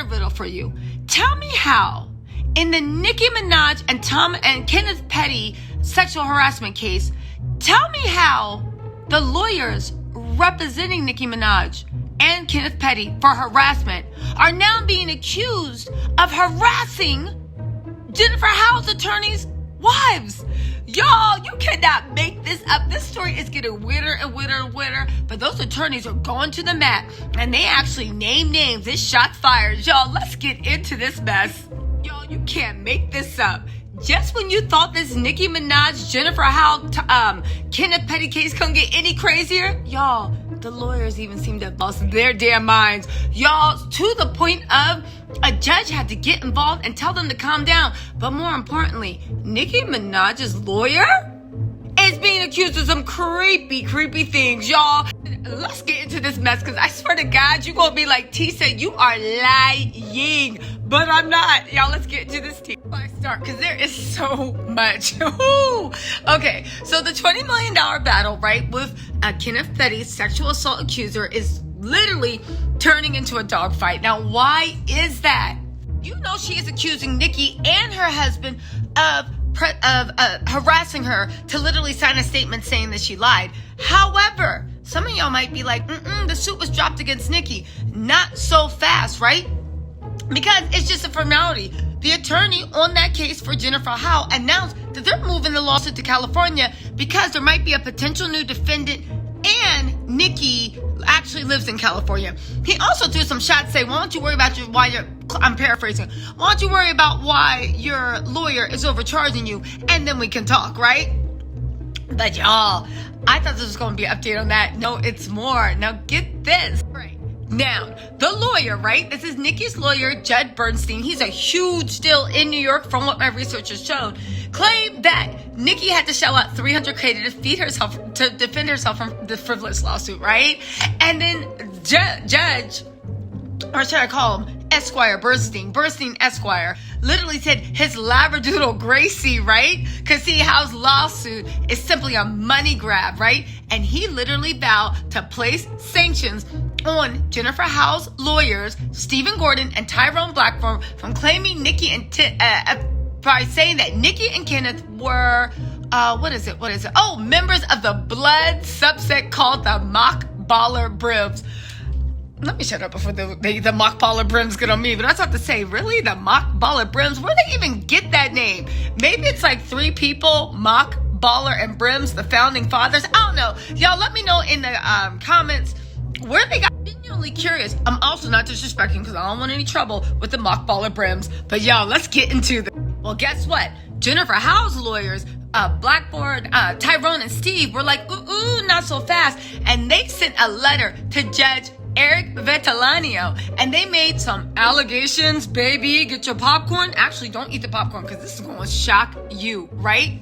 riddle for you. Tell me how, in the Nicki Minaj and Kenneth Petty sexual harassment case, tell me how the lawyers representing Nicki Minaj and Kenneth Petty for harassment are now being accused of harassing Jennifer Houghs' attorneys' wives. Y'all, you cannot make this up. This story is getting weirder and weirder and weirder, but those attorneys are going to the mat, and they actually name names. It's shots fired. Y'all, let's get into this mess. Y'all, you can't make this up. Just when you thought this Nicki Minaj, Jennifer Houghs, Kenneth Petty case couldn't get any crazier, y'all, the lawyers even seem to have lost their damn minds. Y'all, to the point of a judge had to get involved and tell them to calm down. But more importantly, Nicki Minaj's lawyer is being accused of some creepy things, y'all. Let's get into this mess, because I swear to God, you're going to be like, Tisa, you are lying. But I'm not. Y'all, let's get into this tea. I start, because there is so much. Okay, so the $20 million battle, right, with Kenneth Petty's sexual assault accuser is literally turning into a dogfight. Now, why is that? You know she is accusing Nicki and her husband of harassing her to literally sign a statement saying that she lied. However, some of y'all might be like, the suit was dropped against Nicki. Not so fast, right? Because it's just a formality. The attorney on that case for Jennifer Houghs announced that they're moving the lawsuit to California because there might be a potential new defendant, and Nicki actually lives in California. He also threw some shots saying, why don't you worry about I'm paraphrasing, why don't you worry about why your lawyer is overcharging you, and then we can talk, right? But y'all, I thought this was going to be an update on that. No, it's more. Now get this. Right. Now, the lawyer, right? This is Nicki's lawyer, Judge Bernstein. He's a huge deal in New York from what my research has shown. Claimed that Nicki had to shell out $300K to defend herself from the frivolous lawsuit, right? And then Judge, or should I call him Esquire Bernstein Esquire, literally said his labradoodle Gracie, right? Because see, Houghs' lawsuit is simply a money grab, right? And he literally vowed to place sanctions on Jennifer Houghs' lawyers, Stephen Gordon and Tyrone Blackburn, from claiming Nicki and by saying that Nicki and Kenneth were, what is it? Oh, members of the blood subset called the Mock Baller Brims. Let me shut up before the Mock Baller Brims get on me. But I was about to say, really? The Mock Baller Brims? Where did they even get that name? Maybe it's like three people, Mock, Baller, and Brims, the founding fathers. I don't know. Y'all let me know in the comments where they got. Genuinely curious. I'm also not disrespecting because I don't want any trouble with the Mock Baller Brims. But y'all, let's get into the. Well, guess what? Jennifer Houghs' lawyers, Blackboard, Tyrone, and Steve were like, ooh, not so fast. And they sent a letter to Judge Eric Vitalanio, and they made some allegations. Baby, get your popcorn. Actually, don't eat the popcorn because this is going to shock you, right?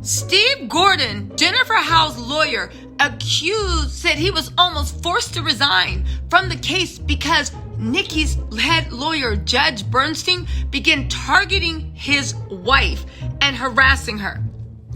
Steve Gordon, Jennifer Houghs' lawyer, said he was almost forced to resign from the case because Nicki's head lawyer, Judge Bernstein, began targeting his wife and harassing her.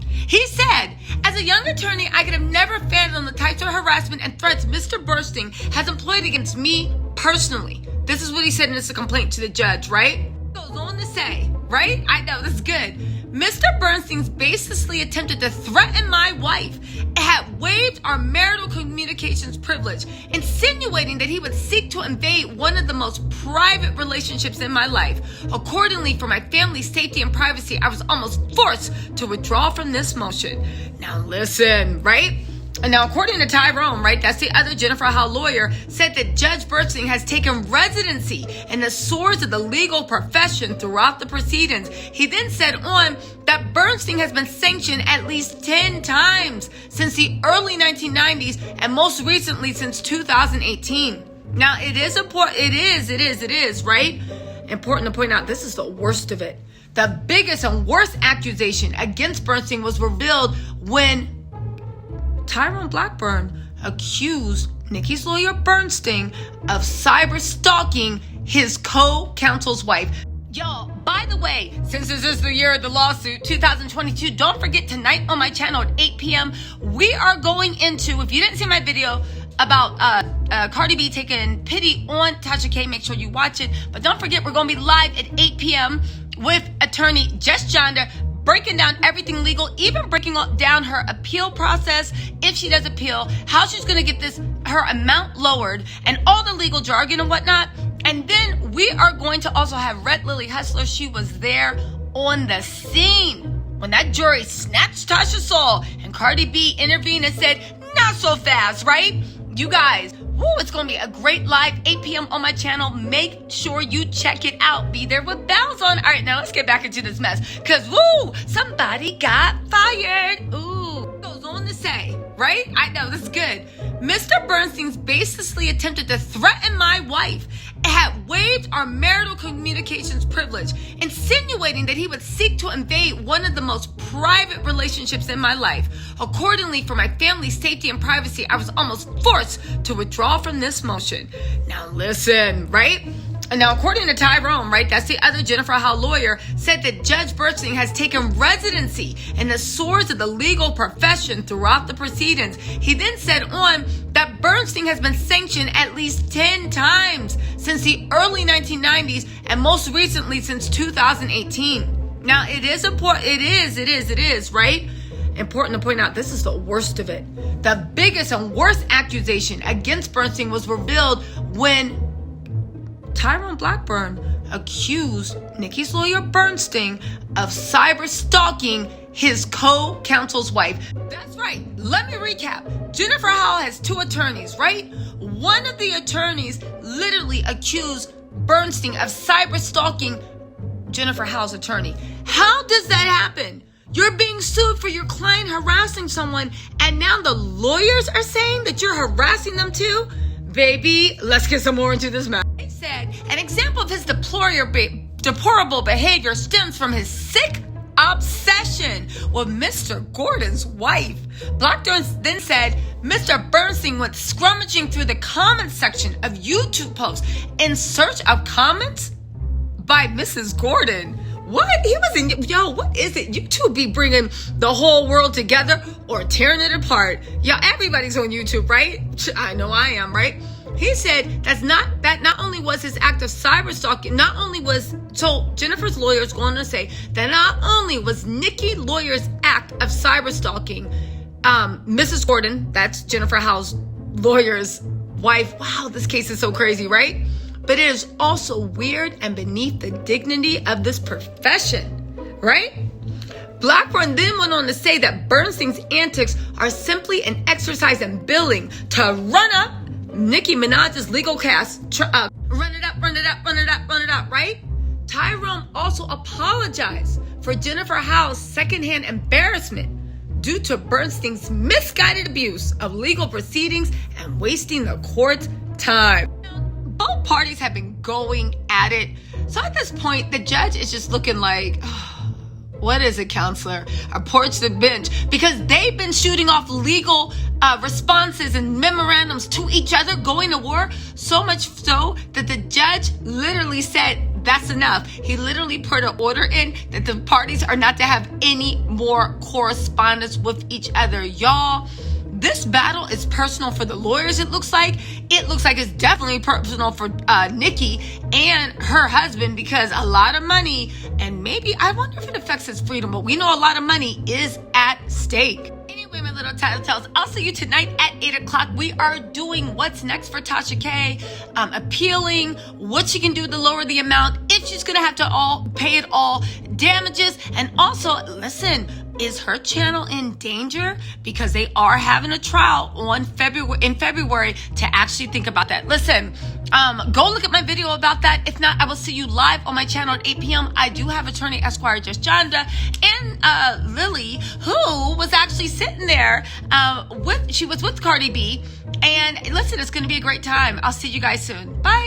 He said, as a young attorney, I could have never fathomed the types of harassment and threats Mr. Bernstein has employed against me personally. This is what he said in his complaint to the judge, right? Goes on to say, right? I know, this is good. Mr. Bernstein's baselessly attempted to threaten my wife and had waived our marital communications privilege, insinuating that he would seek to invade one of the most private relationships in my life. Accordingly, for my family's safety and privacy, I was almost forced to withdraw from this motion. Now listen, right? And now, according to Tyrone, right, that's the other Jennifer Houghs lawyer, said that Judge Bernstein has taken residency in the swords of the legal profession throughout the proceedings. He then said on that Bernstein has been sanctioned at least 10 times since the early 1990s and most recently since 2018. Now, it is important. It is, right? Important to point out, this is the worst of it. The biggest and worst accusation against Bernstein was revealed when Tyrone Blackburn accused Nicki's lawyer Bernstein of cyberstalking his co-counsel's wife. Y'all, by the way, since this is the year of the lawsuit, 2022, don't forget tonight on my channel at 8 p.m., we are going into, if you didn't see my video, about Cardi B taking pity on Tasha K. Make sure you watch it. But don't forget, we're going to be live at 8 p.m. with attorney Jess Jonda, breaking down everything legal, even breaking down her appeal process, if she does appeal, how she's going to get her amount lowered, and all the legal jargon and whatnot. And then we are going to also have Red Lily Hustler. She was there on the scene when that jury snatched Tasha's soul, and Cardi B intervened and said, not so fast, right? You guys, it's going to be a great live, 8 p.m. on my channel. Make sure you check it out. Be there with bells on. All right, now let's get back into this mess. Because, somebody got fired. Goes on to say, right? I know, this is good. Mr. Bernstein's baselessly attempted to threaten my wife and had waived our marital communications privilege, insinuating that he would seek to invade one of the most private relationships in my life. Accordingly, for my family's safety and privacy, I was almost forced to withdraw from this motion. Now listen, right? And now, according to Tyrone, right, that's the other Jennifer Howell lawyer, said that Judge Bernstein has taken residency in the swords of the legal profession throughout the proceedings. He then said on that Bernstein has been sanctioned at least 10 times since the early 1990s and most recently since 2018. Now, it is important. It is, right? Important to point out, this is the worst of it. The biggest and worst accusation against Bernstein was revealed when Tyrone Blackburn accused Nicki's lawyer Bernstein of cyber stalking his co-counsel's wife. That's right. Let me recap. Jennifer Howell has 2 attorneys, right? One of the attorneys literally accused Bernstein of cyber stalking Jennifer Howell's attorney. How does that happen? You're being sued for your client harassing someone, and now the lawyers are saying that you're harassing them too? Baby, let's get some more into this matter. They said an example of his deplorable behavior stems from his sick obsession with Mr. Gordon's wife. Blackburn then said Mr. Bernstein went scrummaging through the comments section of YouTube posts in search of comments by Mrs. Gordon. What? He was in, what is it? You two be bringing the whole world together or tearing it apart. Everybody's on YouTube, right? I know I am, right? He said that not only was his act of cyber stalking, so Jennifer's lawyers going to say that not only was Nicki lawyer's act of cyber stalking, Mrs. Gordon, that's Jennifer Howell's lawyer's wife. Wow, this case is so crazy, right? But it is also weird and beneath the dignity of this profession, right? Blackburn then went on to say that Bernstein's antics are simply an exercise in billing to run up Nicki Minaj's legal case. Run it up, right? Tyrone also apologized for Jennifer Howell's secondhand embarrassment due to Bernstein's misguided abuse of legal proceedings and wasting the court's time. Both parties have been going at it. So at this point, the judge is just looking like, what is it, counselor? Approach the bench. Because they've been shooting off legal responses and memorandums to each other, going to war, so much so that the judge literally said, that's enough. He literally put an order in that the parties are not to have any more correspondence with each other. Y'all, this battle is personal for the lawyers, it looks like. It looks like it's definitely personal for Nicki and her husband, because a lot of money, and maybe, I wonder if it affects his freedom, but we know a lot of money is at stake. Anyway, my little Tattle Tells, I'll see you tonight at 8 o'clock. We are doing what's next for Tasha K, appealing, what she can do to lower the amount, if she's going to have to pay it all, damages, and also, listen, is her channel in danger? Because they are having a trial in February to actually think about that. Listen, go look at my video about that. If not, I will see you live on my channel at 8 p.m. I do have attorney Esquire Jess Jonda and Lily, who was actually sitting there she was with Cardi B. And listen, it's going to be a great time. I'll see you guys soon. Bye.